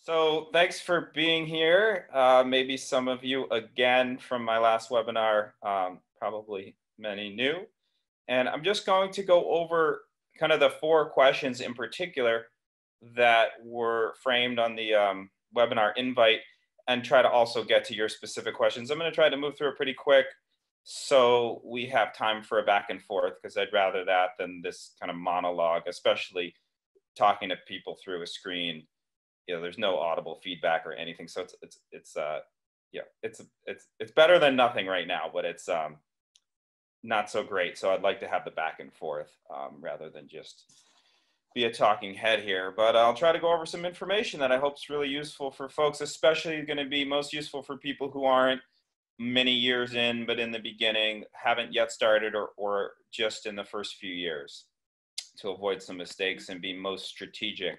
So thanks for being here. Maybe some of you again from my last webinar, probably many new. And I'm just going to go over kind of the four questions in particular that were framed on the webinar invite and try to also get to your specific questions. I'm going to try to move through it pretty quick so we have time for a back and forth because I'd rather that than this kind of monologue, especially talking to people through a screen. There's no audible feedback or anything, so it's better than nothing right now, but it's not so great. So I'd like to have the back and forth rather than just be a talking head here. But I'll try to go over some information that I hope is really useful for folks, especially going to be most useful for people who aren't many years in, but in the beginning, haven't yet started or just in the first few years, to avoid some mistakes and be most strategic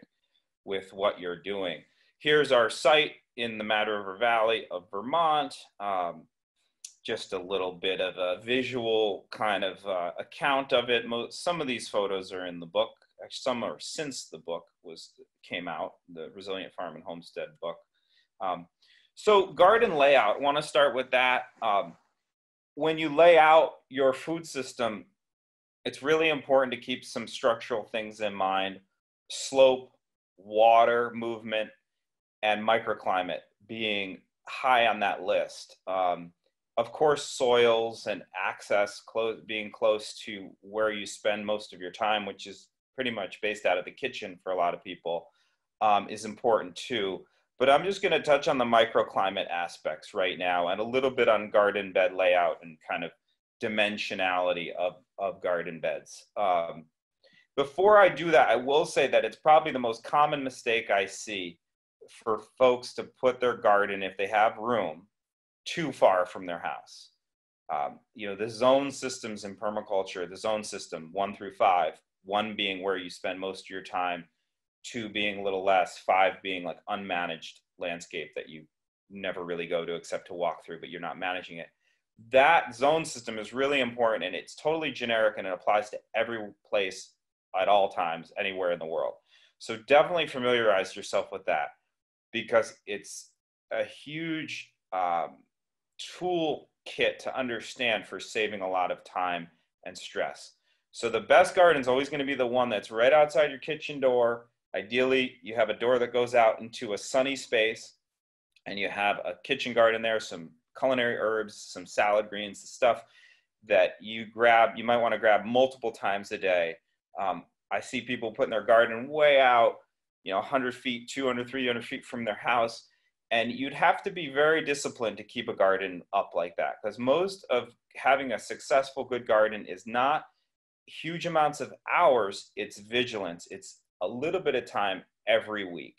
with what you're doing. Here's our site in the Mad River Valley of Vermont. Just a little bit of a visual kind of account of it. Some of these photos are in the book. Actually, some are since the book came out, the Resilient Farm and Homestead book. So garden layout, I want to start with that. When you lay out your food system, it's really important to keep some structural things in mind. Slope, water movement, and microclimate being high on that list. Of course, soils and access being close to where you spend most of your time, which is pretty much based out of the kitchen for a lot of people, is important too. But I'm just going to touch on the microclimate aspects right now and a little bit on garden bed layout and kind of dimensionality of garden beds. Before I do that, I will say that it's probably the most common mistake I see for folks to put their garden, if they have room, too far from their house. The zone systems in permaculture, the zone system 1 through 5, 1 being where you spend most of your time, 2 being a little less, 5 being like unmanaged landscape that you never really go to except to walk through, but you're not managing it. That zone system is really important, and it's totally generic, and it applies to every place at all times, anywhere in the world. So definitely familiarize yourself with that, because it's a huge toolkit to understand for saving a lot of time and stress. So the best garden is always going to be the one that's right outside your kitchen door. Ideally, you have a door that goes out into a sunny space, and you have a kitchen garden there, some culinary herbs, some salad greens, stuff that you might want to grab multiple times a day. I see people putting their garden way out, 100 feet, 200, 300 feet from their house. And you'd have to be very disciplined to keep a garden up like that, because most of having a successful, good garden is not huge amounts of hours. It's vigilance. It's a little bit of time every week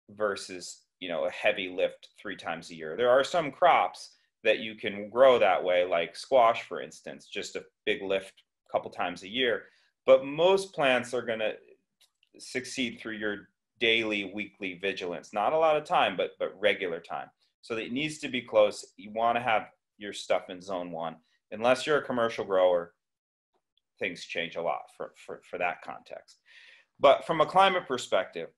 versus, a heavy lift 3 times a year. There are some crops that you can grow that way, like squash, for instance, just a big lift a couple times a year. But most plants are going to succeed through your daily, weekly vigilance. Not a lot of time, but regular time. So it needs to be close. You want to have your stuff in zone 1. Unless you're a commercial grower, things change a lot for that context. But from a climate perspective,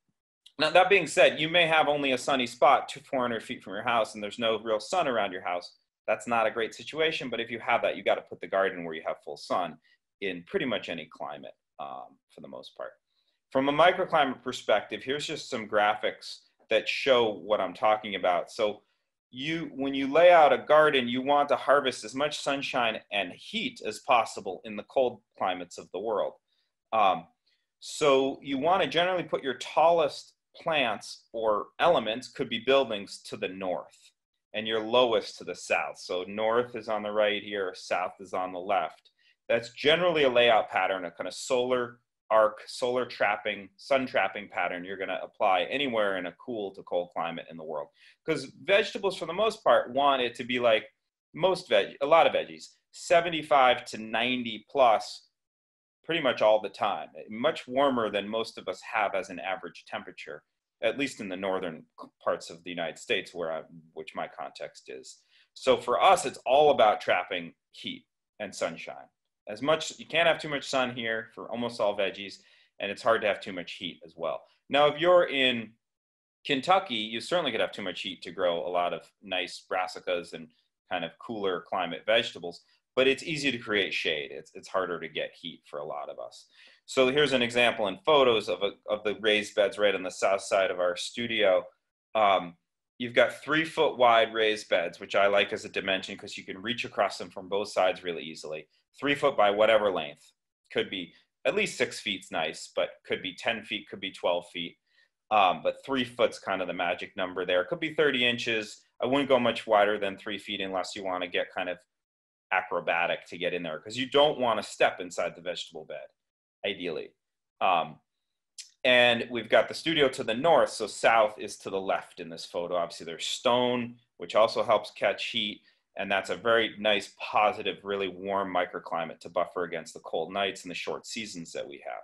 now that being said, you may have only a sunny spot 400 feet from your house and there's no real sun around your house. That's not a great situation, but if you have that, you got to put the garden where you have full sun in pretty much any climate for the most part. From a microclimate perspective, here's just some graphics that show what I'm talking about. So when you lay out a garden, you want to harvest as much sunshine and heat as possible in the cold climates of the world. So you want to generally put your tallest plants or elements, could be buildings, to the north, and your lowest to the south. So north is on the right here, south is on the left. That's generally a layout pattern, a kind of solar arc, solar trapping, sun trapping pattern you're going to apply anywhere in a cool to cold climate in the world. Because vegetables, for the most part, want it to be like a lot of veggies, 75 to 90 plus pretty much all the time, much warmer than most of us have as an average temperature, at least in the northern parts of the United States, which my context is. So for us, it's all about trapping heat and sunshine. You can't have too much sun here for almost all veggies, and it's hard to have too much heat as well. Now, if you're in Kentucky, you certainly could have too much heat to grow a lot of nice brassicas and kind of cooler climate vegetables, but it's easy to create shade. It's harder to get heat for a lot of us. So here's an example in photos of the raised beds right on the south side of our studio. Um, you've got 3 foot wide raised beds, which I like as a dimension because you can reach across them from both sides really easily. 3 foot by whatever length. Could be at least 6 feet's nice, but could be 10 feet, could be 12 feet. But 3 foot's kind of the magic number there. It could be 30 inches. I wouldn't go much wider than 3 feet unless you want to get kind of acrobatic to get in there because you don't want to step inside the vegetable bed, ideally. Um, and we've got the studio to the north, so south is to the left in this photo. Obviously, there's stone, which also helps catch heat, and that's a very nice, positive, really warm microclimate to buffer against the cold nights and the short seasons that we have.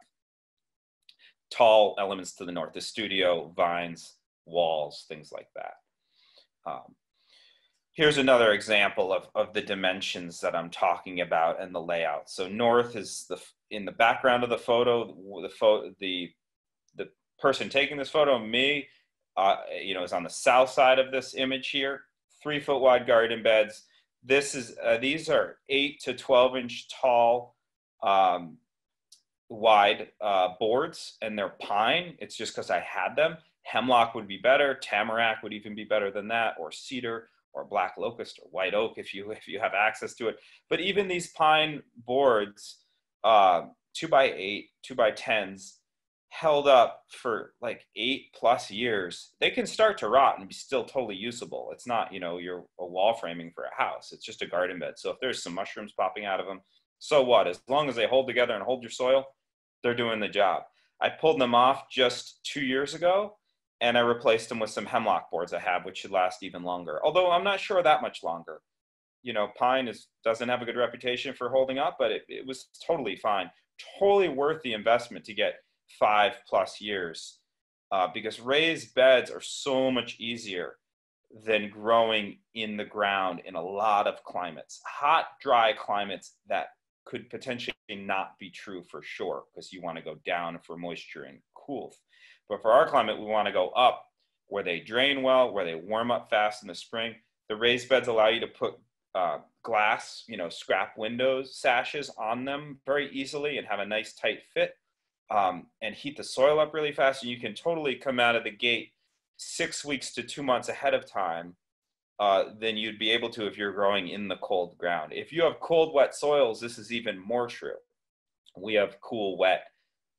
Tall elements to the north, the studio, vines, walls, things like that. Here's another example of the dimensions that I'm talking about and the layout. So north is in the background of the photo, the person taking this photo, me, is on the south side of this image here. 3 foot wide garden beds. These are 8 to 12 inch tall wide boards, and they're pine. It's just because I had them. Hemlock would be better. Tamarack would even be better than that, or cedar, or black locust, or white oak if you have access to it. But even these pine boards, 2x8, 2x10s, held up for like 8+ years. They can start to rot and be still totally usable. It's not, you're a wall framing for a house. It's just a garden bed. So if there's some mushrooms popping out of them, so what? As long as they hold together and hold your soil, they're doing the job. I pulled them off just 2 years ago, and I replaced them with some hemlock boards I have, which should last even longer. Although I'm not sure that much longer. Pine doesn't have a good reputation for holding up, but it was totally fine. Totally worth the investment to get 5+ years, because raised beds are so much easier than growing in the ground in a lot of climates. Hot, dry climates, that could potentially not be true for sure, because you want to go down for moisture and cool. But for our climate, we want to go up where they drain well, where they warm up fast in the spring. The raised beds allow you to put glass, scrap windows, sashes on them very easily and have a nice tight fit, and heat the soil up really fast. And you can totally come out of the gate 6 weeks to 2 months ahead of time than you'd be able to if you're growing in the cold ground. If you have cold, wet soils, this is even more true. We have cool, wet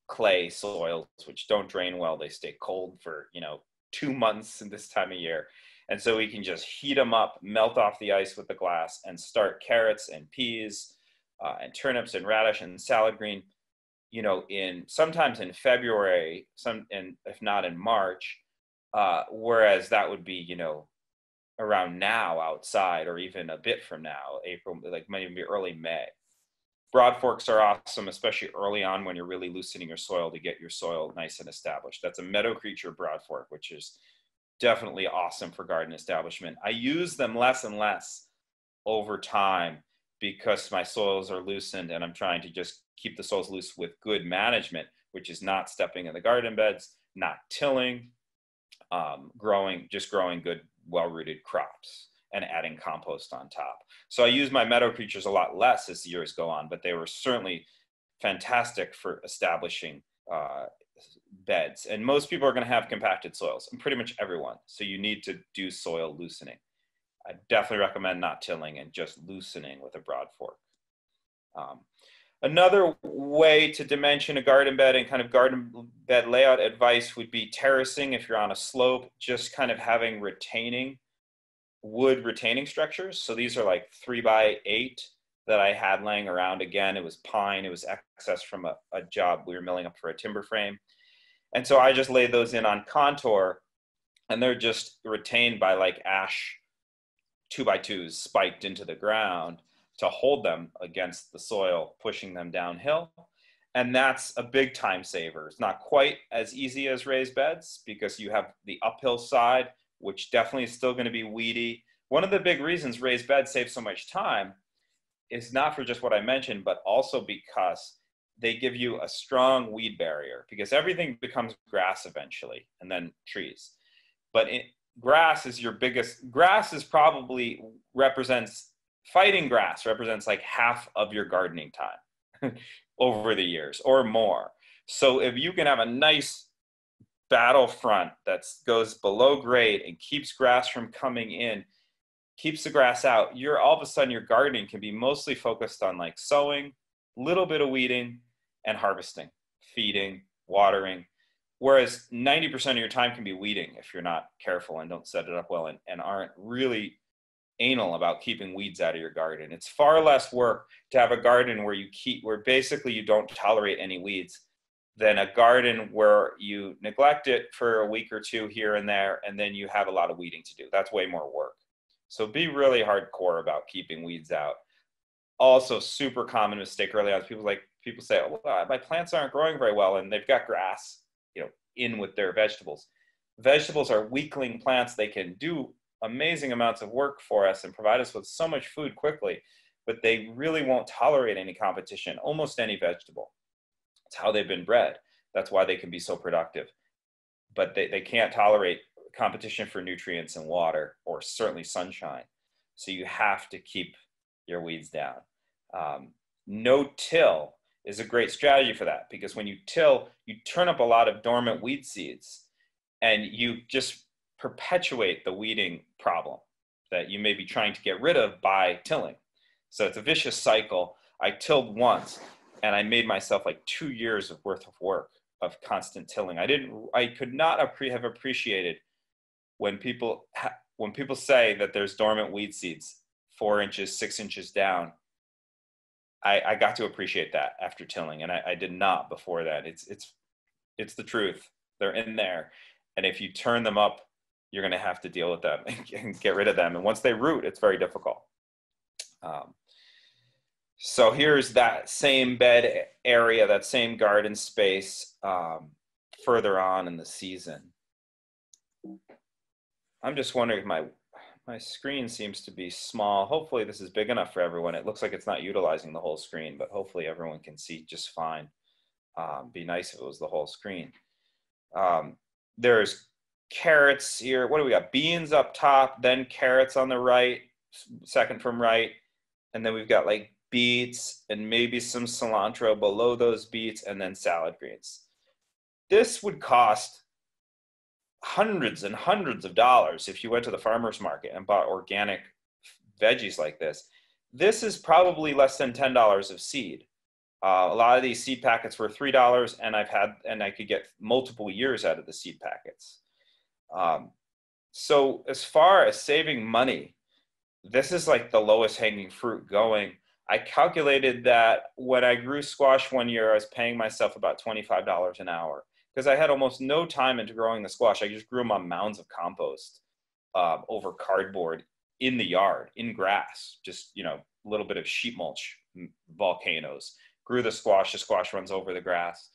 clay soils, which don't drain well. They stay cold for, 2 months in this time of year. And so we can just heat them up, melt off the ice with the glass, and start carrots and peas and turnips and radish and salad green, sometimes in February, and if not in March, whereas that would be, around now outside, or even a bit from now, April, like maybe early May. Broad forks are awesome, especially early on when you're really loosening your soil to get your soil nice and established. That's a meadow creature broad fork, which is definitely awesome for garden establishment. I use them less and less over time because my soils are loosened, and I'm trying to just keep the soils loose with good management, which is not stepping in the garden beds, not tilling, growing good, well-rooted crops, and adding compost on top. So I use my meadow creatures a lot less as the years go on, but they were certainly fantastic for establishing beds. And most people are going to have compacted soils, and pretty much everyone. So you need to do soil loosening. I definitely recommend not tilling and just loosening with a broad fork. Another way to dimension a garden bed and kind of garden bed layout advice would be terracing. If you're on a slope, just kind of having wood retaining structures. So these are like 3x8 that I had laying around. Again, it was pine. It was excess from a job we were milling up for a timber frame. And so I just laid those in on contour, and they're just retained by like ash 2x2s spiked into the ground to hold them against the soil, pushing them downhill. And that's a big time saver. It's not quite as easy as raised beds because you have the uphill side, which definitely is still going to be weedy. One of the big reasons raised beds save so much time is not for just what I mentioned, but also because they give you a strong weed barrier, because everything becomes grass eventually, and then trees. But grass is grass is probably fighting grass represents like half of your gardening time over the years or more. So if you can have a nice battlefront that goes below grade and keeps grass from coming in, keeps the grass out, all of a sudden your gardening can be mostly focused on like sowing, little bit of weeding, and harvesting, feeding, watering. Whereas 90% of your time can be weeding if you're not careful and don't set it up well and aren't really anal about keeping weeds out of your garden. It's far less work to have a garden where basically you don't tolerate any weeds than a garden where you neglect it for a week or two here and there, and then you have a lot of weeding to do. That's way more work. So be really hardcore about keeping weeds out. Also, super common mistake early on is people say, oh, well, my plants aren't growing very well, and they've got grass, in with their vegetables. Vegetables are weakling plants. They can do amazing amounts of work for us and provide us with so much food quickly, but they really won't tolerate any competition, almost any vegetable. It's how they've been bred. That's why they can be so productive. But they can't tolerate competition for nutrients and water, or certainly sunshine. So you have to keep your weeds down. No-till is a great strategy for that, because when you till, you turn up a lot of dormant weed seeds and you just perpetuate the weeding problem that you may be trying to get rid of by tilling. So it's a vicious cycle. I tilled once and I made myself like 2 years worth of work of constant tilling. I could not have appreciated when people say that there's dormant weed seeds 4 inches, 6 inches down. I got to appreciate that after tilling, and I did not before that. It's the truth. They're in there, and if you turn them up, you're going to have to deal with them and get rid of them. And once they root, it's very difficult. So here's that same bed area, that same garden space further on in the season. I'm just wondering if my screen seems to be small. Hopefully this is big enough for everyone. It looks like it's not utilizing the whole screen, but hopefully everyone can see just fine. Be nice if it was the whole screen. There's carrots here. What do we got? Beans up top, then carrots on the right, second from right. And then we've got like beets and maybe some cilantro below those beets, and then salad greens. This would cost hundreds and hundreds of dollars if you went to the farmer's market and bought organic veggies like this. This is probably less than $10 of seed. A lot of these seed packets were $3, and I could get multiple years out of the seed packets. So as far as saving money, this is like the lowest hanging fruit going. I calculated that when I grew squash one year, I was paying myself about $25 an hour, because I had almost no time into growing the squash. I just grew them on mounds of compost over cardboard in the yard, in grass, just, a little bit of sheet mulch, volcanoes. Grew the squash runs over the grass.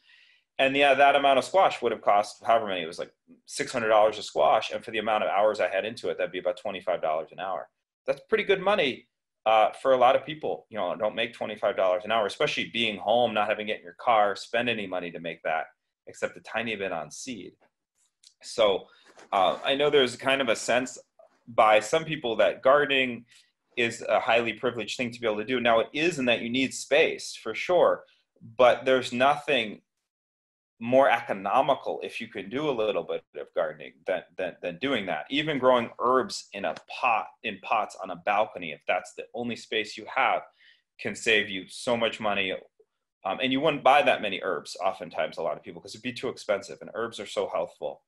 And yeah, that amount of squash would have cost however many, it was like $600 a squash. And for the amount of hours I had into it, that'd be about $25 an hour. That's pretty good money for a lot of people. Don't make $25 an hour, especially being home, not having to get in your car, spend any money to make that, except a tiny bit on seed. So I know there's kind of a sense by some people that gardening is a highly privileged thing to be able to do. Now it is, in that you need space for sure, but there's nothing more economical if you can do a little bit of gardening than doing that. Even growing herbs in pots on a balcony, if that's the only space you have, can save you so much money. And you wouldn't buy that many herbs, oftentimes, a lot of people, because it'd be too expensive. And herbs are so healthful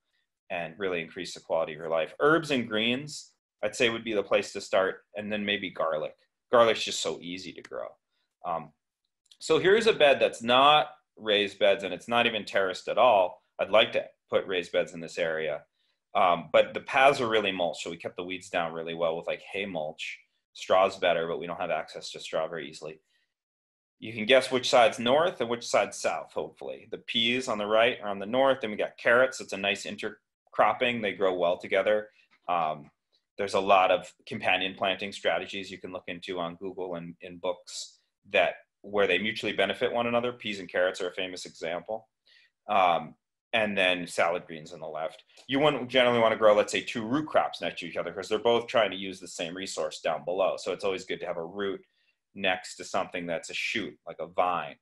and really increase the quality of your life. Herbs and greens, I'd say, would be the place to start. And then maybe garlic. Garlic's just so easy to grow. So here's a bed that's not raised beds, and it's not even terraced at all. I'd like to put raised beds in this area. But the paths are really mulched. So we kept the weeds down really well with like hay mulch. Straw's better, but we don't have access to straw very easily. You can guess which side's north and which side's south, hopefully. The peas on the right are on the north, and we got carrots. It's a nice intercropping. They grow well together. There's a lot of companion planting strategies you can look into on Google and in books where they mutually benefit one another. Peas and carrots are a famous example. and then salad greens on the left. You wouldn't generally want to grow, let's say, 2 root crops next to each other because they're both trying to use the same resource down below. So it's always good to have a root next to something that's a shoot, like a vine.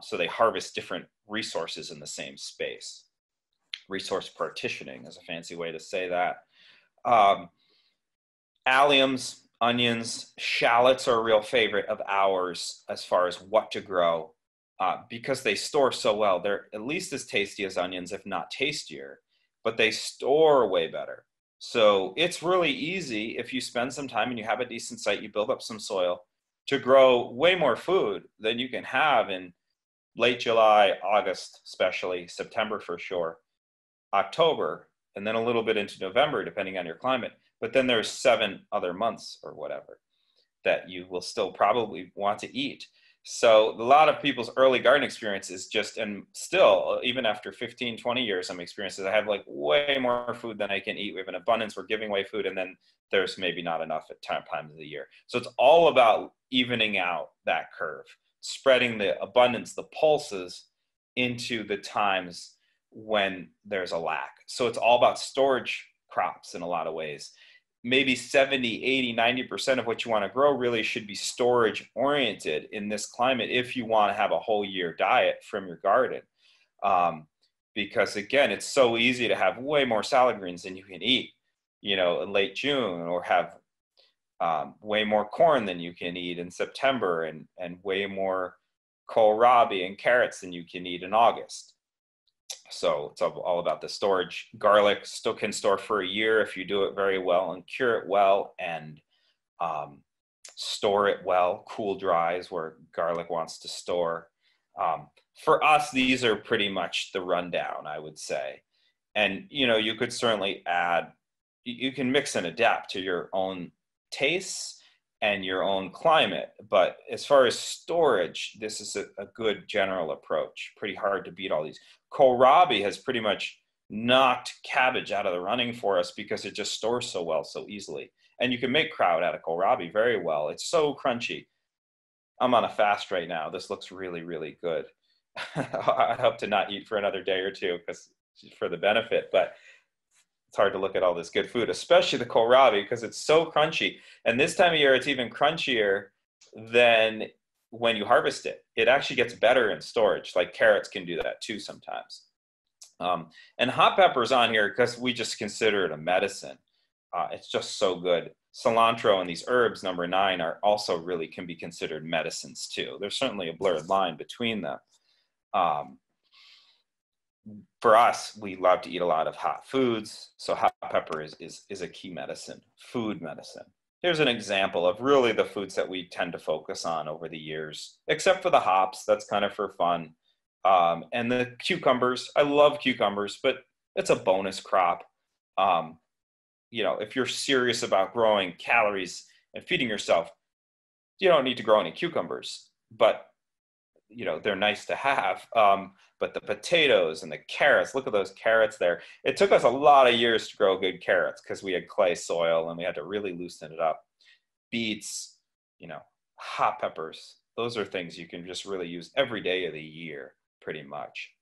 So they harvest different resources in the same space. Resource partitioning is a fancy way to say that. Alliums, onions, shallots are a real favorite of ours as far as what to grow. Because they store so well. They're at least as tasty as onions, if not tastier, but they store way better. So it's really easy if you spend some time and you have a decent site, you build up some soil to grow way more food than you can have in late July, August, especially September for sure, October, and then a little bit into November, depending on your climate. But then there's 7 other months or whatever that you will still probably want to eat. So a lot of people's early garden experience is just, and still, even after 15, 20 years, some experiences, I have like way more food than I can eat. We have an abundance, we're giving away food, and then there's maybe not enough at times of the year. So it's all about evening out that curve, spreading the abundance, the pulses into the times when there's a lack. So it's all about storage crops in a lot of ways. Maybe 70, 80, 90% of what you want to grow really should be storage oriented in this climate if you want to have a whole year diet from your garden. Because again, it's so easy to have way more salad greens than you can eat, in late June, or have way more corn than you can eat in September, and way more kohlrabi and carrots than you can eat in August. So it's all about the storage. Garlic still can store for a year if you do it very well and cure it well and store it well. Cool dries where garlic wants to store. For us, these are pretty much the rundown, I would say. And, you could certainly add, you can mix and adapt to your own tastes and your own climate. But as far as storage, this is a good general approach. Pretty hard to beat all these. Kohlrabi has pretty much knocked cabbage out of the running for us because it just stores so well, so easily. And you can make kraut out of kohlrabi very well. It's so crunchy. I'm on a fast right now. This looks really, really good. I hope to not eat for another day or two because for the benefit, but it's hard to look at all this good food, especially the kohlrabi, because it's so crunchy. And this time of year, it's even crunchier than when you harvest it. It actually gets better in storage. Like carrots can do that too sometimes. And hot pepper's on here because we just consider it a medicine. It's just so good. Cilantro and these herbs, number 9, are also really can be considered medicines too. There's certainly a blurred line between them. For us, we love to eat a lot of hot foods. So hot pepper is a key medicine, food medicine. Here's an example of really the foods that we tend to focus on over the years, except for the hops. That's kind of for fun. And the cucumbers. I love cucumbers, but it's a bonus crop. If you're serious about growing calories and feeding yourself, you don't need to grow any cucumbers, but they're nice to have. But the potatoes and the carrots, look at those carrots there. It took us a lot of years to grow good carrots because we had clay soil and we had to really loosen it up. Beets, hot peppers, those are things you can just really use every day of the year, pretty much.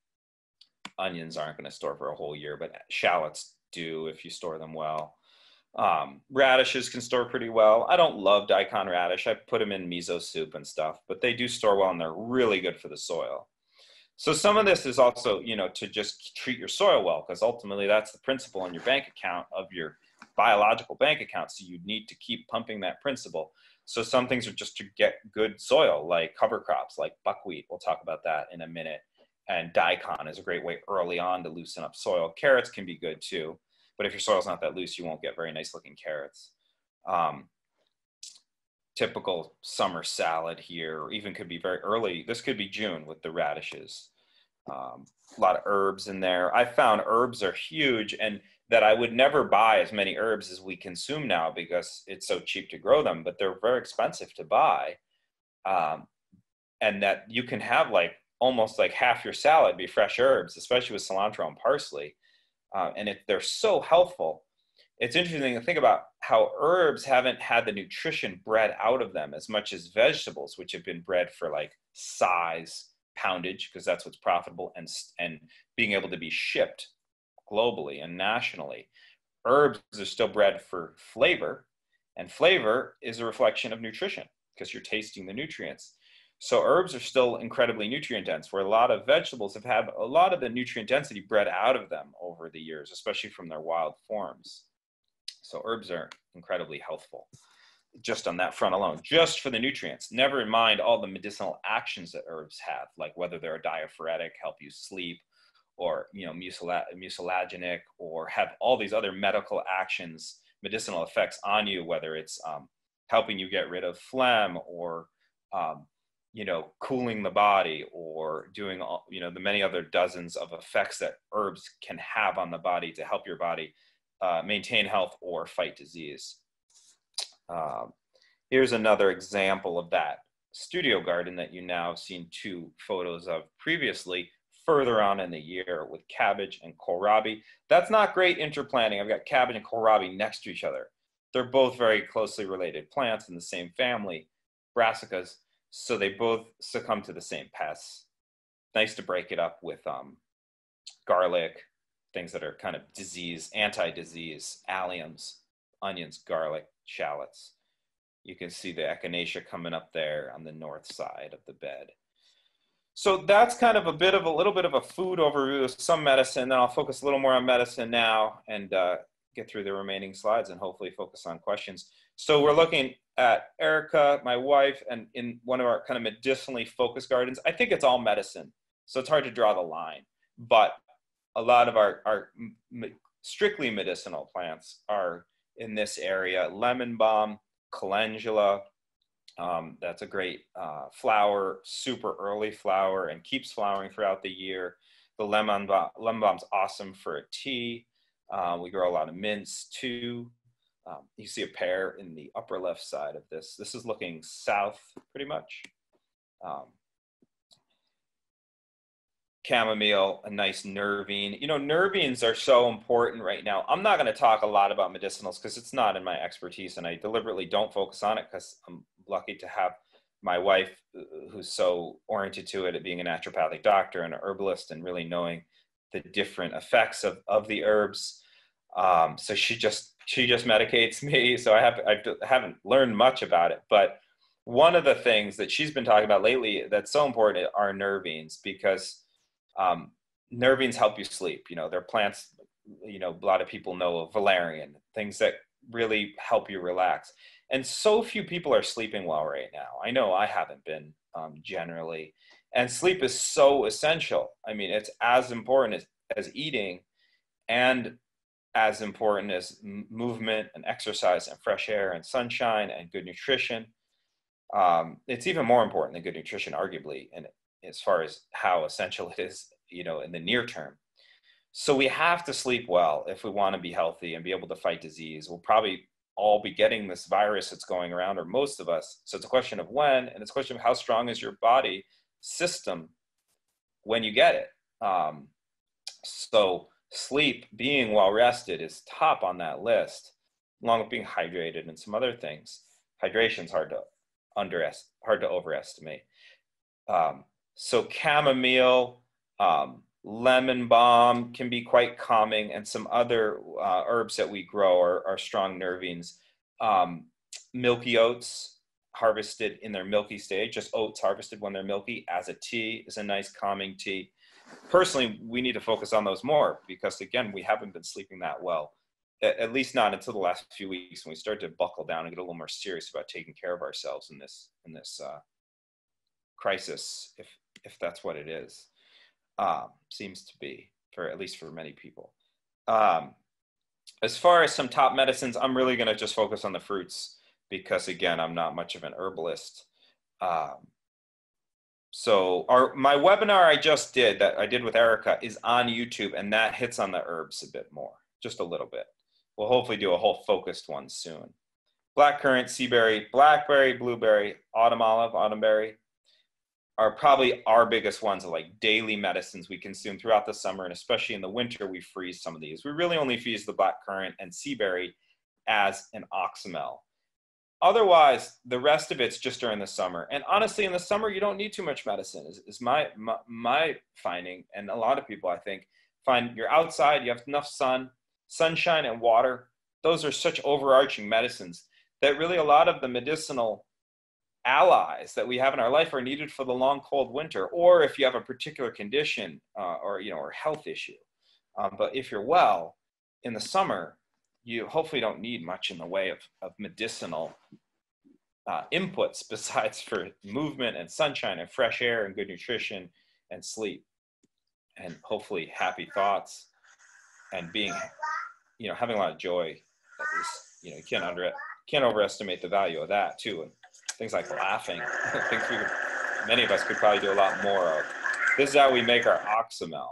Onions aren't going to store for a whole year, but shallots do if you store them well. Radishes can store pretty well. I don't love daikon radish. I put them in miso soup and stuff, but they do store well and they're really good for the soil. So some of this is also, to just treat your soil well, because ultimately that's the principle on your bank account of your biological bank account. So you need to keep pumping that principle. So some things are just to get good soil, like cover crops, like buckwheat. We'll talk about that in a minute. And daikon is a great way early on to loosen up soil. Carrots can be good too. But if your soil's not that loose, you won't get very nice looking carrots. Typical summer salad here, or even could be very early. This could be June with the radishes. A lot of herbs in there. I found herbs are huge, and that I would never buy as many herbs as we consume now because it's so cheap to grow them, but they're very expensive to buy. And that you can have almost like half your salad be fresh herbs, especially with cilantro and parsley. And they're so healthful. It's interesting to think about how herbs haven't had the nutrition bred out of them as much as vegetables, which have been bred for size poundage, because that's what's profitable, and being able to be shipped globally and nationally. Herbs are still bred for flavor, and flavor is a reflection of nutrition because you're tasting the nutrients. So herbs are still incredibly nutrient dense, where a lot of vegetables have had a lot of the nutrient density bred out of them over the years, especially from their wild forms. So herbs are incredibly healthful just on that front alone, just for the nutrients. Never in mind all the medicinal actions that herbs have, like whether they're a diaphoretic, help you sleep, or mucilagenic, or have all these other medical actions, medicinal effects on you, whether it's helping you get rid of phlegm, or cooling the body, or doing all, the many other dozens of effects that herbs can have on the body to help your body maintain health or fight disease. Here's another example of that studio garden that you now have seen 2 photos of previously, further on in the year, with cabbage and kohlrabi. That's not great interplanting. I've got cabbage and kohlrabi next to each other. They're both very closely related plants in the same family, brassicas, so they both succumb to the same pests. Nice to break it up with garlic, things that are kind of disease, anti-disease, alliums, onions, garlic, shallots. You can see the echinacea coming up there on the north side of the bed. So that's kind of a little bit of a food overview of some medicine. Then I'll focus a little more on medicine now and get through the remaining slides and hopefully focus on questions. So we're looking at Erica, my wife, and in one of our kind of medicinally focused gardens. I think it's all medicine, so it's hard to draw the line. But a lot of our strictly medicinal plants are in this area. Lemon balm, calendula, that's a great flower, super early flower, and keeps flowering throughout the year. The lemon balm's awesome for a tea. We grow a lot of mints too. You see a pear in the upper left side of this. This is looking south pretty much. Chamomile, a nice nervine. Nervines are so important right now. I'm not going to talk a lot about medicinals because it's not in my expertise, and I deliberately don't focus on it because I'm lucky to have my wife who's so oriented to it, at being a naturopathic doctor and an herbalist and really knowing the different effects of the herbs. So she just medicates me. So I haven't learned much about it. But one of the things that she's been talking about lately that's so important are nervines, because nervines help you sleep. They're plants, a lot of people know of valerian, things that really help you relax. And so few people are sleeping well right now. I know I haven't been generally. And sleep is so essential. I mean, it's as important as eating, and as important as movement and exercise and fresh air and sunshine and good nutrition. It's even more important than good nutrition, arguably, and as far as how essential it is, in the near term. So we have to sleep well if we want to be healthy and be able to fight disease. We'll probably all be getting this virus that's going around, or most of us. So it's a question of when, and it's a question of how strong is your body system when you get it. So sleep, being well rested, is top on that list, along with being hydrated and some other things. Hydration's hard to overestimate. So chamomile, lemon balm can be quite calming, and some other herbs that we grow are strong nervines. Milky oats, harvested in their milky stage, just oats harvested when they're milky as a tea, is a nice calming tea. Personally, we need to focus on those more because, again, we haven't been sleeping that well, at least not until the last few weeks, when we start to buckle down and get a little more serious about taking care of ourselves in this crisis, if that's what it is. Seems to be, at least for many people. As far as some top medicines, I'm really going to just focus on the fruits because, again, I'm not much of an herbalist. So my webinar I just did, that I did with Erica, is on YouTube, and that hits on the herbs a bit more, just a little bit. We'll hopefully do a whole focused one soon. Blackcurrant, seaberry, blackberry, blueberry, autumn olive, autumnberry are probably our biggest ones, of like daily medicines we consume throughout the summer, and especially in the winter, we freeze some of these. We really only freeze the blackcurrant and seaberry as an oxymel. otherwise, the rest of it's just during the summer. And honestly, in the summer, you don't need too much medicine, is my finding. And a lot of people, I think, find you're outside, you have enough sunshine and water. Those are such overarching medicines that really a lot of the medicinal allies that we have in our life are needed for the long, cold winter, or if you have a particular condition or health issue. But if you're well, in the summer, you hopefully don't need much in the way of medicinal inputs besides for movement and sunshine and fresh air and good nutrition and sleep and hopefully happy thoughts and being, having a lot of joy. You can't overestimate the value of that too. And things like laughing, things many of us could probably do a lot more of. This is how we make our oxymel.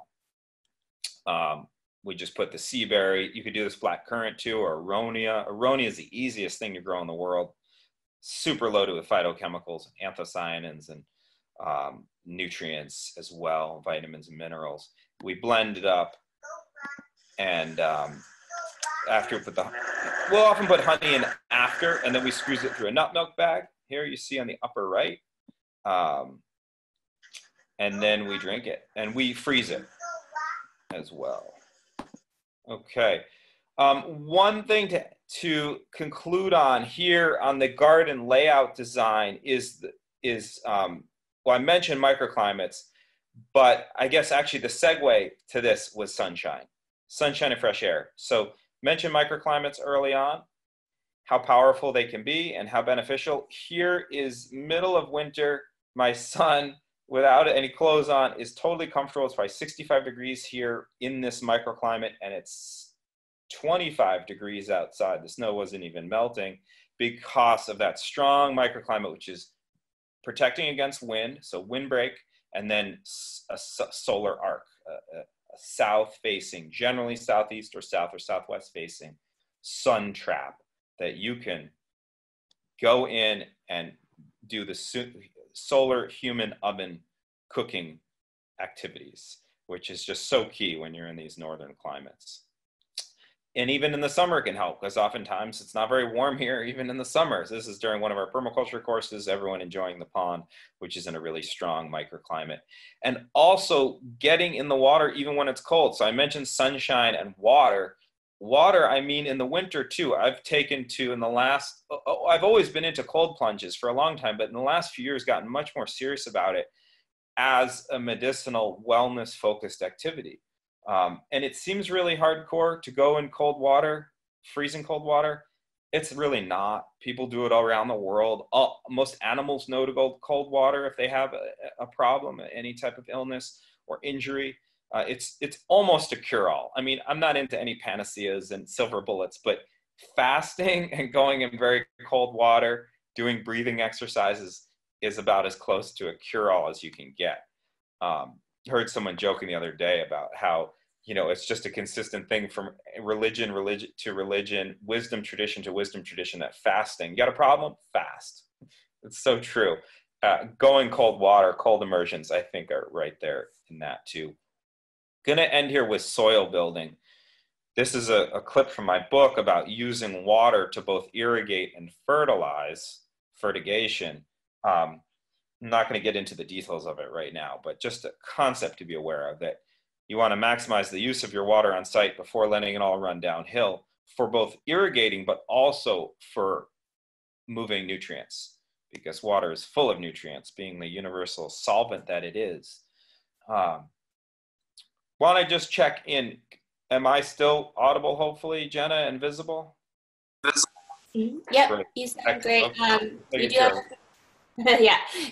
We just put the sea berry. You could do this black currant too, or aronia. Aronia is the easiest thing to grow in the world. Super loaded with phytochemicals, anthocyanins, and nutrients as well, vitamins and minerals. We blend it up, and after we we'll often put honey in after, and then we squeeze it through a nut milk bag. Here you see on the upper right, and then we drink it, and we freeze it as well. Okay, one thing to conclude on here on the garden layout design is well, I mentioned microclimates, but I guess actually the segue to this was sunshine and fresh air. So mentioned microclimates early on, how powerful they can be and how beneficial. Here is middle of winter. My son, without any clothes on, is totally comfortable. It's probably 65 degrees here in this microclimate, and it's 25 degrees outside. The snow wasn't even melting because of that strong microclimate, which is protecting against wind, so windbreak, and then a solar arc, a south-facing, generally southeast or south or southwest facing sun trap that you can go in and do the solar human oven cooking activities, which is just so key when you're in these northern climates. And even in the summer it can help, because oftentimes it's not very warm here, even in the summers. This is during one of our permaculture courses, everyone enjoying the pond, which is in a really strong microclimate. And also getting in the water even when it's cold. So I mentioned sunshine and water. Water, I mean in the winter too. I've always been into cold plunges for a long time, but in the last few years gotten much more serious about it as a medicinal wellness focused activity. And it seems really hardcore to go in cold water, freezing cold water. It's really not. People do it all around the world. Most animals know to go cold water if they have a problem, any type of illness or injury. It's almost a cure-all. I mean, I'm not into any panaceas and silver bullets, but fasting and going in very cold water, doing breathing exercises is about as close to a cure-all as you can get. Heard someone joking the other day about how, it's just a consistent thing from religion to religion, wisdom tradition to wisdom tradition, that fasting, you got a problem? Fast. It's so true. Going cold water, cold immersions, I think are right there in that too. Gonna end here with soil building. This is a clip from my book about using water to both irrigate and fertilize, fertigation. I'm not going to get into the details of it right now, but just a concept to be aware of, that you want to maximize the use of your water on site before letting it all run downhill for both irrigating, but also for moving nutrients, because water is full of nutrients, being the universal solvent that it is. Why don't I just check in? Am I still audible, hopefully, Jenna, and visible? Yep, great. You sound great. You do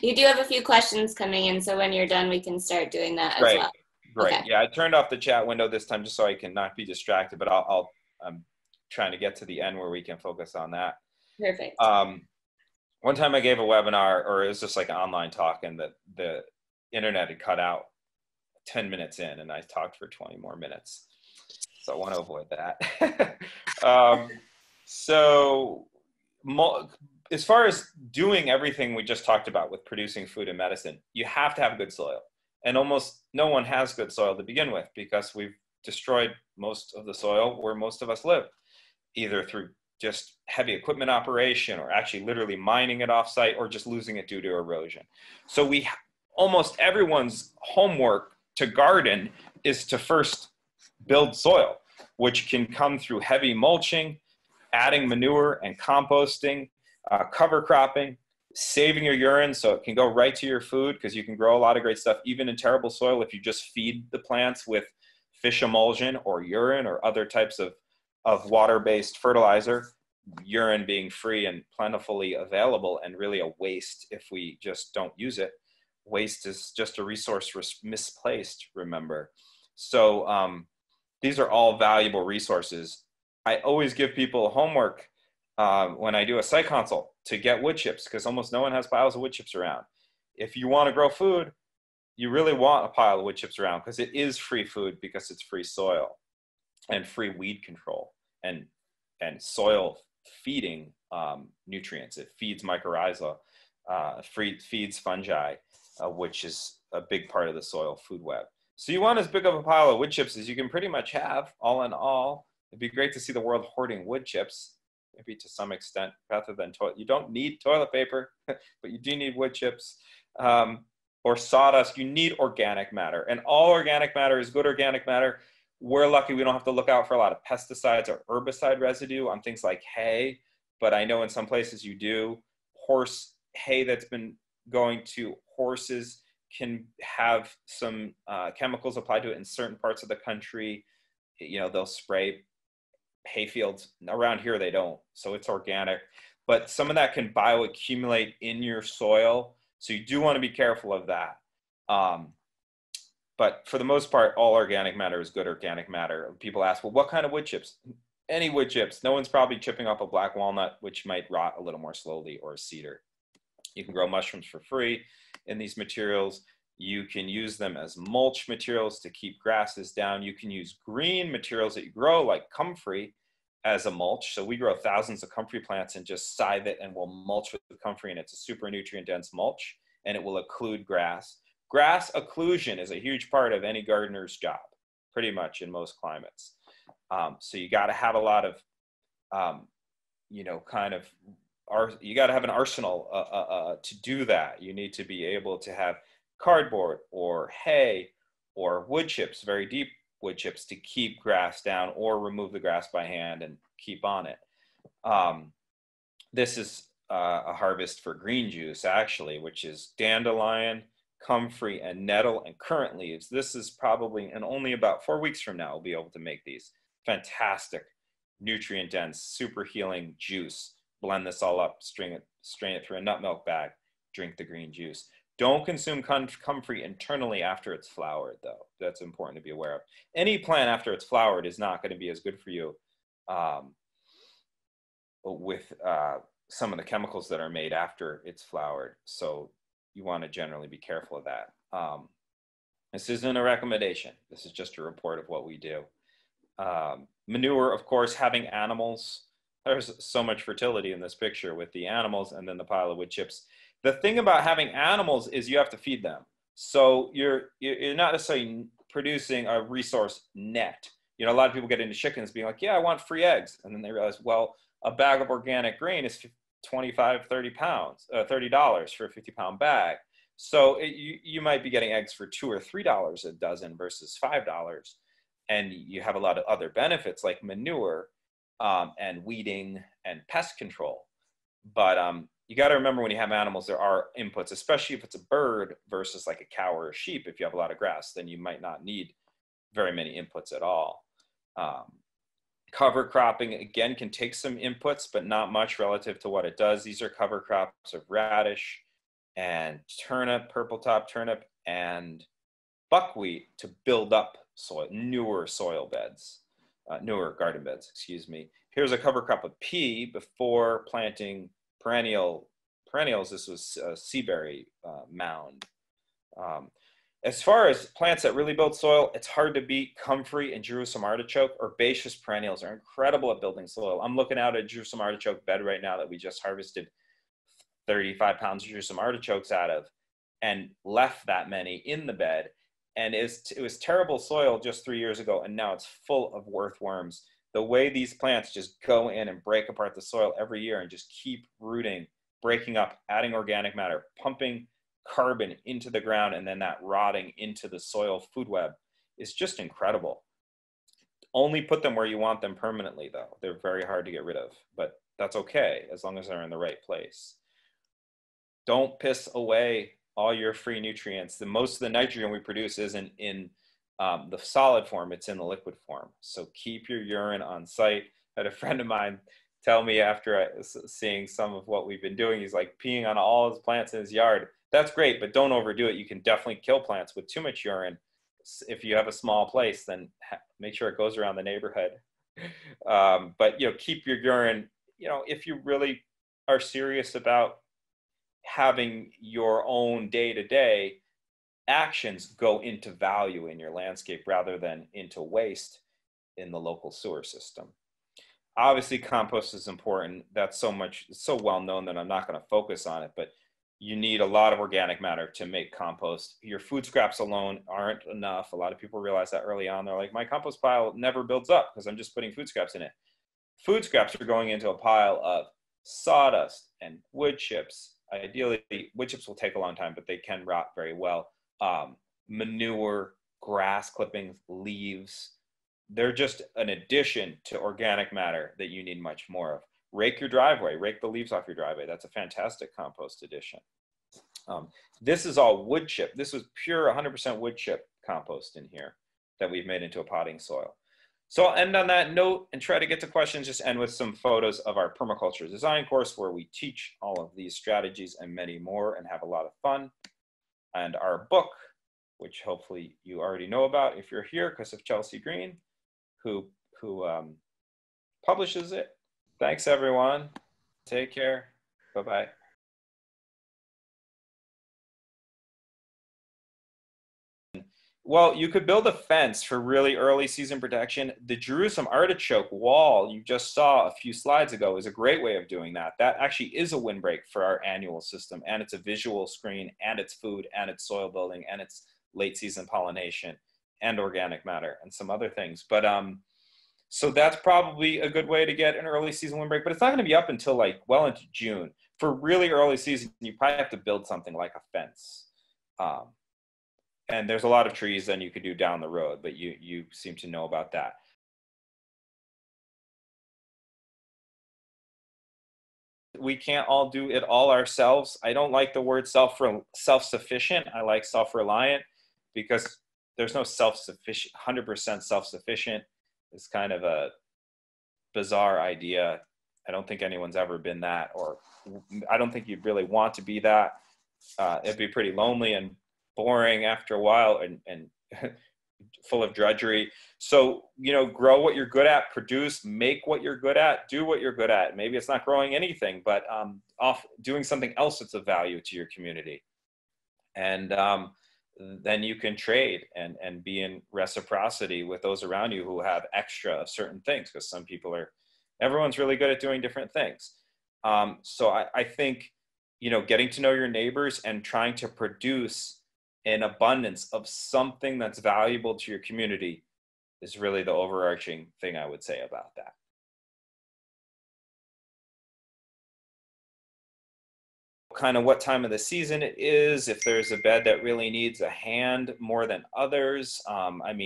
you do have a few questions coming in, so when you're done, we can start doing that as well. Great. Okay. Yeah, I turned off the chat window this time just so I can not be distracted, but I'm trying to get to the end where we can focus on that. Perfect. One time I gave a webinar, or it was just like an online talk, and the internet had cut out 10 minutes in, and I talked for 20 more minutes. So I want to avoid that. As far as doing everything we just talked about with producing food and medicine, you have to have good soil. And almost no one has good soil to begin with, because we've destroyed most of the soil where most of us live, either through just heavy equipment operation, or actually literally mining it off-site, or just losing it due to erosion. So almost everyone's homework to garden is to first build soil, which can come through heavy mulching, adding manure and composting, cover cropping, saving your urine so it can go right to your food, because you can grow a lot of great stuff even in terrible soil if you just feed the plants with fish emulsion or urine or other types of water-based fertilizer, urine being free and plentifully available, and really a waste if we just don't use it. Waste is just a resource misplaced, remember. So these are all valuable resources. I always give people homework when I do a site consult to get wood chips, because almost no one has piles of wood chips around. If you want to grow food, you really want a pile of wood chips around, because it is free food, because it's free soil and free weed control and soil feeding nutrients. It feeds mycorrhiza, feeds fungi, which is a big part of the soil food web. So you want as big of a pile of wood chips as you can pretty much have, all in all. It'd be great to see the world hoarding wood chips, maybe to some extent, rather than you don't need toilet paper, but you do need wood chips. Or sawdust. You need organic matter, and all organic matter is good organic matter. We're lucky we don't have to look out for a lot of pesticides or herbicide residue on things like hay, but I know in some places you do. Horse hay that's been going to horses can have some chemicals applied to it in certain parts of the country. You know, they'll spray hay fields. Around here they don't, so it's organic, but some of that can bioaccumulate in your soil, so you do want to be careful of that. But for the most part, all organic matter is good organic matter. People ask, well, what kind of wood chips? Any wood chips. No one's probably chipping up a black walnut, which might rot a little more slowly, or a cedar. You can grow mushrooms for free in these materials. You can use them as mulch materials to keep grasses down. You can use green materials that you grow, like comfrey, as a mulch. So we grow thousands of comfrey plants and just scythe it, and we'll mulch with comfrey, and it's a super nutrient dense mulch, and it will occlude grass. Grass occlusion is a huge part of any gardener's job, pretty much in most climates. So you got to have a lot of, you got to have an arsenal to do that. You need to be able to have cardboard or hay or wood chips, very deep wood chips, to keep grass down, or remove the grass by hand and keep on it. This is a harvest for green juice, actually, which is dandelion, comfrey, and nettle, and currant leaves. This is probably, and only about 4 weeks from now, we'll be able to make these fantastic, nutrient-dense, super healing juice. Blend this all up, strain it through a nut milk bag, drink the green juice. Don't consume comfrey internally after it's flowered, though. That's important to be aware of. Any plant after it's flowered is not going to be as good for you with some of the chemicals that are made after it's flowered. So you want to generally be careful of that. This isn't a recommendation. This is just a report of what we do. Manure, of course, having animals. There's so much fertility in this picture with the animals and then the pile of wood chips. The thing about having animals is you have to feed them. So you're not necessarily producing a resource net. You know, a lot of people get into chickens being like, yeah, I want free eggs. And then they realize, well, a bag of organic grain is 25, 30 pounds, $30 for a 50-pound bag. So you might be getting eggs for $2 or $3 a dozen versus $5. And you have a lot of other benefits like manure and weeding and pest control. But you got to remember, when you have animals, there are inputs, especially if it's a bird versus like a cow or a sheep. If you have a lot of grass, then you might not need very many inputs at all. Cover cropping, again, can take some inputs, but not much relative to what it does. These are cover crops of radish and turnip, purple top turnip, and buckwheat to build up soil, newer soil beds, newer garden beds, excuse me. Here's a cover crop of pea before planting perennials. This was a seaberry mound. As far as plants that really build soil, it's hard to beat comfrey and Jerusalem artichoke. Herbaceous perennials are incredible at building soil. I'm looking out at a Jerusalem artichoke bed right now that we just harvested 35 pounds of Jerusalem artichokes out of, and left that many in the bed. And it was terrible soil just 3 years ago, and now it's full of earthworms the way these plants just go in and break apart the soil every year and just keep rooting, breaking up, adding organic matter, pumping carbon into the ground, and then that rotting into the soil food web is just incredible. Only put them where you want them permanently, though. They're very hard to get rid of, but that's okay as long as they're in the right place. Don't piss away all your free nutrients. Most of the nitrogen we produce isn't in the solid form, it's in the liquid form. So keep your urine on site. I had a friend of mine tell me after seeing some of what we've been doing, he's like peeing on all his plants in his yard. That's great, but don't overdo it. You can definitely kill plants with too much urine. If you have a small place, then make sure it goes around the neighborhood. But keep your urine, if you really are serious about having your own day-to-day actions go into value in your landscape rather than into waste in the local sewer system. Obviously, compost is important. That's so well known that I'm not going to focus on it, but you need a lot of organic matter to make compost. Your food scraps alone aren't enough. A lot of people realize that early on. They're like, my compost pile never builds up because I'm just putting food scraps in it. Food scraps are going into a pile of sawdust and wood chips. Ideally, wood chips will take a long time, but they can rot very well. Manure, grass clippings, leaves. They're just an addition to organic matter that you need much more of. Rake your driveway, rake the leaves off your driveway. That's a fantastic compost addition. This is all wood chip. This was pure 100% wood chip compost in here that we've made into a potting soil. So I'll end on that note and try to get to questions, just end with some photos of our permaculture design course where we teach all of these strategies and many more and have a lot of fun. And our book, which hopefully you already know about if you're here because of Chelsea Green, who publishes it. Thanks, everyone. Take care. Bye-bye. Well, you could build a fence for really early season protection. The Jerusalem artichoke wall you just saw a few slides ago is a great way of doing that. That actually is a windbreak for our annual system, and it's a visual screen, and it's food, and it's soil building, and it's late season pollination, and organic matter, and some other things. But so that's probably a good way to get an early season windbreak, but it's not going to be up until like well into June. For really early season, you probably have to build something like a fence. And there's a lot of trees then you could do down the road, but you seem to know about that. We can't all do it all ourselves. I don't like the word self-sufficient. I like self-reliant because there's no self-sufficient, 100% self-sufficient. It's kind of a bizarre idea. I don't think anyone's ever been that, or I don't think you'd really want to be that. It'd be pretty lonely and boring after a while and full of drudgery. So, grow what you're good at, produce, make what you're good at, do what you're good at. Maybe it's not growing anything, but doing something else that's of value to your community. And then you can trade and be in reciprocity with those around you who have extra of certain things, because everyone's really good at doing different things. So I think, getting to know your neighbors and trying to produce an abundance of something that's valuable to your community is really the overarching thing I would say about that. Kind of what time of the season it is, if there's a bed that really needs a hand more than others.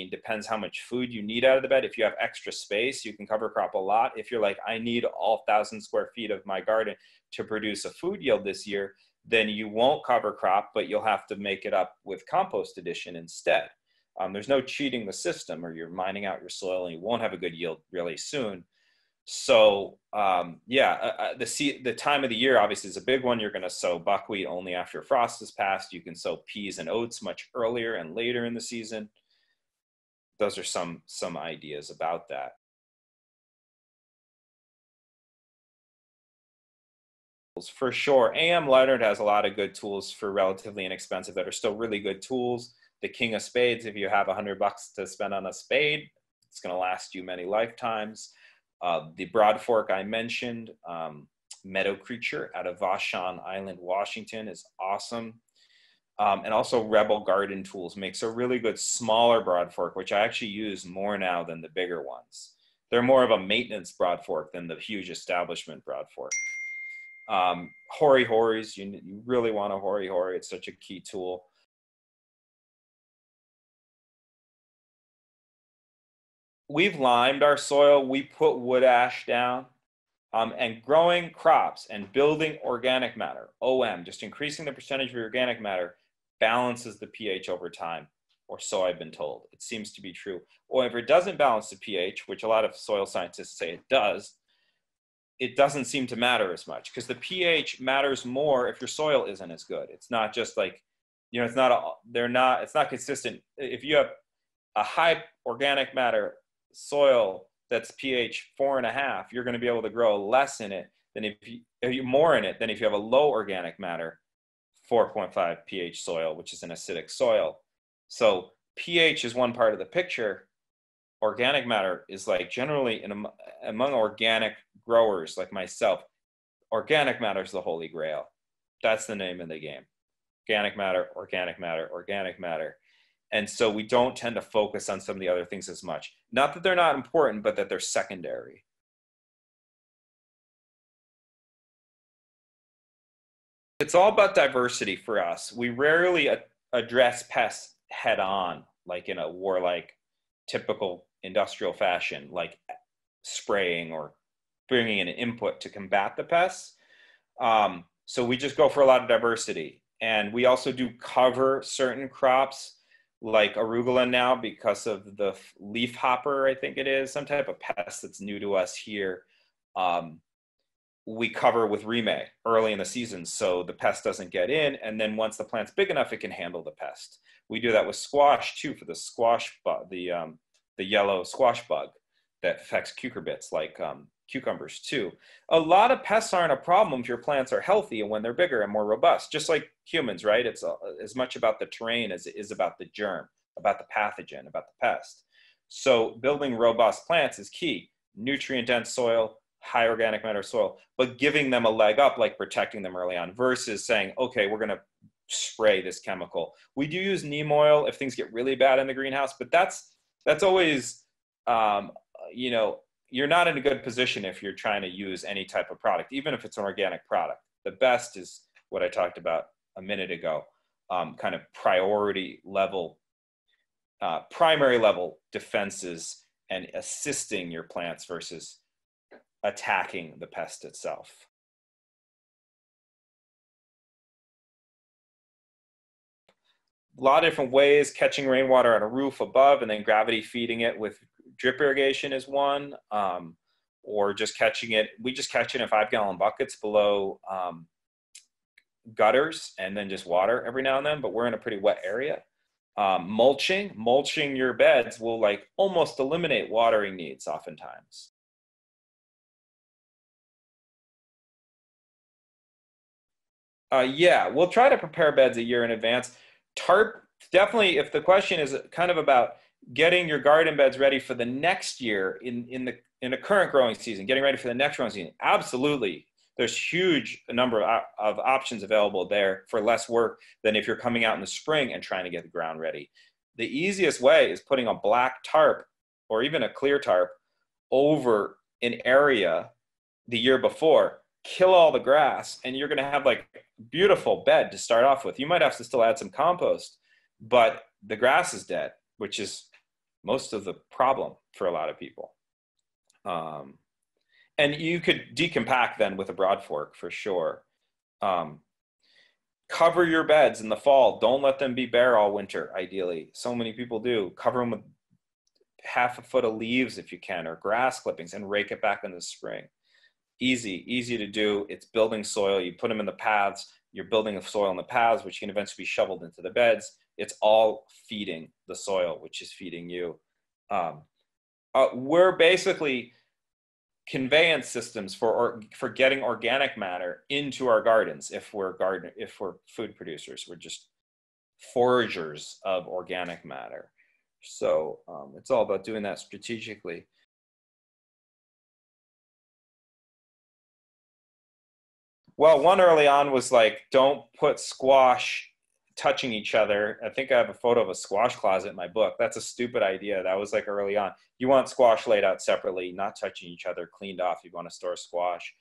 Depends how much food you need out of the bed. If you have extra space, you can cover crop a lot. If you're like, I need all 1,000 square feet of my garden to produce a food yield this year, then you won't cover crop, but you'll have to make it up with compost addition instead. There's no cheating the system, or you're mining out your soil and you won't have a good yield really soon. So the time of the year obviously is a big one. You're going to sow buckwheat only after frost has passed. You can sow peas and oats much earlier and later in the season. Those are some ideas about that. For sure, A.M. Leonard has a lot of good tools for relatively inexpensive that are still really good tools. The King of Spades, if you have $100 to spend on a spade, it's going to last you many lifetimes. The Broad Fork I mentioned, Meadow Creature out of Vashon Island, Washington is awesome. And also Rebel Garden Tools makes a really good smaller Broad Fork, which I actually use more now than the bigger ones. They're more of a maintenance broad fork than the huge establishment broad fork. Hori-horis, you really want a hori-hori. It's such a key tool. We've limed our soil. We put wood ash down. And growing crops and building organic matter, OM, just increasing the percentage of your organic matter, balances the pH over time, or so I've been told. It seems to be true. Or if it doesn't balance the pH, which a lot of soil scientists say it doesn't seem to matter as much, because the pH matters more if your soil isn't as good. It's not just like, you know, it's not consistent. If you have a high organic matter soil that's pH 4.5, you're going to be able to grow less in it than if you more in it than if you have a low organic matter 4.5 pH soil, which is an acidic soil. So pH is one part of the picture. Organic matter is like generally among organic growers like myself, organic matter is the holy grail. That's the name of the game. Organic matter, organic matter, organic matter. And so we don't tend to focus on some of the other things as much. Not that they're not important, but that they're secondary. It's all about diversity for us. We rarely address pests head on, like in a warlike, typical industrial fashion, like spraying or bringing in an input to combat the pests. So we just go for a lot of diversity. And we also do cover certain crops, like arugula now, because of the leaf hopper, I think it is, some type of pest that's new to us here. We cover with remay early in the season so the pest doesn't get in, and then once the plant's big enough, it can handle the pest. We do that with squash too, for the squash bug, the yellow squash bug that affects cucurbits, like cucumbers too. A lot of pests aren't a problem if your plants are healthy and when they're bigger and more robust, just like humans, right? It's as much about the terrain as it is about the germ, about the pathogen, about the pest. So building robust plants is key. Nutrient dense soil, high organic matter soil, but giving them a leg up, like protecting them early on, versus saying, okay, we're going to spray this chemical. We do use neem oil if things get really bad in the greenhouse, but that's always, you know, you're not in a good position if you're trying to use any type of product, even if it's an organic product. The best is what I talked about a minute ago, kind of priority level, primary level defenses and assisting your plants versus attacking the pest itself. A lot of different ways, catching rainwater on a roof above and then gravity feeding it with drip irrigation is one, or just catching it. We just catch it in 5-gallon buckets below gutters and then just water every now and then, but we're in a pretty wet area. Mulching your beds will like almost eliminate watering needs oftentimes. Yeah, we'll try to prepare beds a year in advance. Tarp, definitely, if the question is kind of about getting your garden beds ready for the next year in the current growing season, getting ready for the next growing season, absolutely. There's huge number of options available there for less work than if you're coming out in the spring and trying to get the ground ready. The easiest way is putting a black tarp or even a clear tarp over an area the year before, kill all the grass, and you're going to have like a beautiful bed to start off with. You might have to still add some compost, but the grass is dead, which is most of the problem for a lot of people. And you could decompact then with a broad fork for sure. Cover your beds in the fall. Don't let them be bare all winter, ideally. So many people do. Cover them with half a foot of leaves if you can, or grass clippings, and rake it back in the spring. Easy to do. It's building soil. You put them in the paths. You're building the soil in the paths, which can eventually be shoveled into the beds. It's all feeding the soil, which is feeding you. We're basically conveyance systems for getting organic matter into our gardens. If we're food producers, we're just foragers of organic matter. So it's all about doing that strategically. Well, one early on was like, don't put squash touching each other. I think I have a photo of a squash closet in my book. That's a stupid idea. That was like early on. You want squash laid out separately, not touching each other, cleaned off. You want to store squash.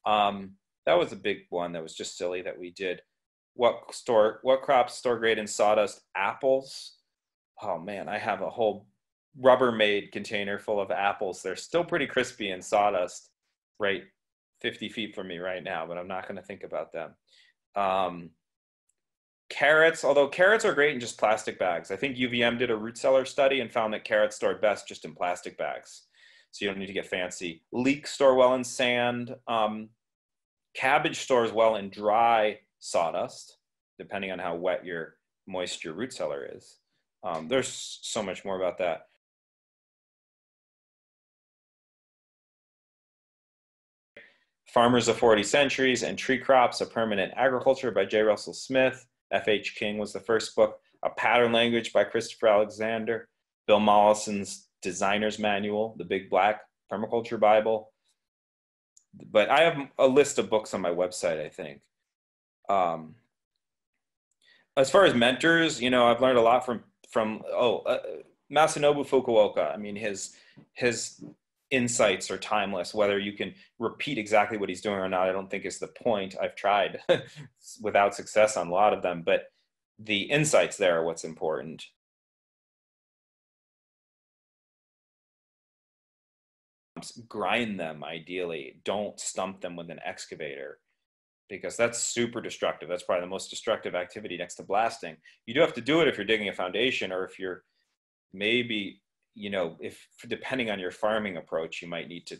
That was a big one that was just silly that we did. What crops store great in sawdust? Apples. Oh man, I have a whole Rubbermaid container full of apples. They're still pretty crispy in sawdust, right 50 feet from me right now, but I'm not going to think about them. Carrots, although carrots are great in just plastic bags. I think UVM did a root cellar study and found that carrots stored best just in plastic bags. So you don't need to get fancy. Leeks store well in sand. Cabbage stores well in dry sawdust, depending on how wet your moisture root cellar is. There's so much more about that. Farmers of 40 Centuries and Tree Crops, A Permanent Agriculture by J. Russell Smith. F.H. King was the first book. A Pattern Language by Christopher Alexander. Bill Mollison's Designer's Manual, The Big Black Permaculture Bible. But I have a list of books on my website, I think. As far as mentors, I've learned a lot from Masanobu Fukuoka. I mean, his insights are timeless. Whether you can repeat exactly what he's doing or not, I don't think is the point. I've tried without success on a lot of them, but the insights there are what's important. Grind them ideally. Don't stump them with an excavator, because that's super destructive. That's probably the most destructive activity next to blasting. You do have to do it if you're digging a foundation, or if you're maybe, if depending on your farming approach, you might need to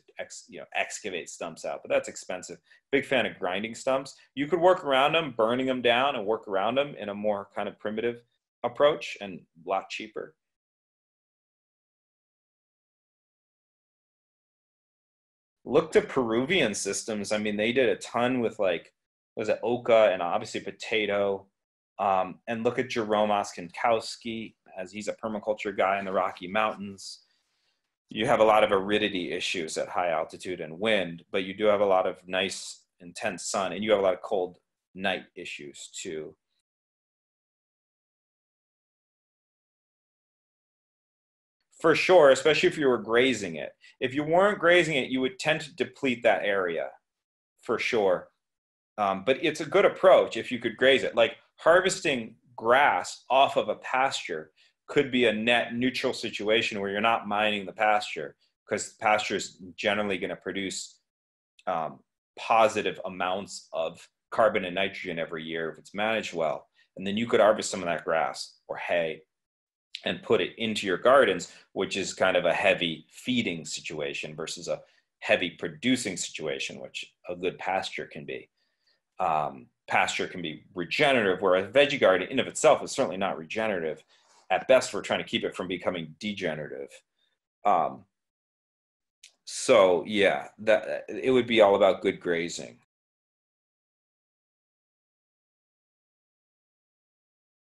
excavate stumps out, but that's expensive. Big fan of grinding stumps. You could work around them, burning them down, and work around them in a more kind of primitive approach, and a lot cheaper. Look to Peruvian systems. I mean, they did a ton with was it oca and obviously potato. And look at Jerome Oskinkowski, as he's a permaculture guy in the Rocky Mountains. You have a lot of aridity issues at high altitude and wind, but you do have a lot of nice, intense sun, and you have a lot of cold night issues too. For sure, especially if you were grazing it. If you weren't grazing it, you would tend to deplete that area, for sure. But it's a good approach if you could graze it. Like harvesting grass off of a pasture could be a net neutral situation where you're not mining the pasture, because the pasture is generally going to produce positive amounts of carbon and nitrogen every year if it's managed well. And then you could harvest some of that grass or hay and put it into your gardens, which is kind of a heavy feeding situation versus a heavy producing situation, which a good pasture can be. Pasture can be regenerative, whereas a veggie garden in of itself is certainly not regenerative. At best, we're trying to keep it from becoming degenerative. So yeah, that it would be all about good grazing.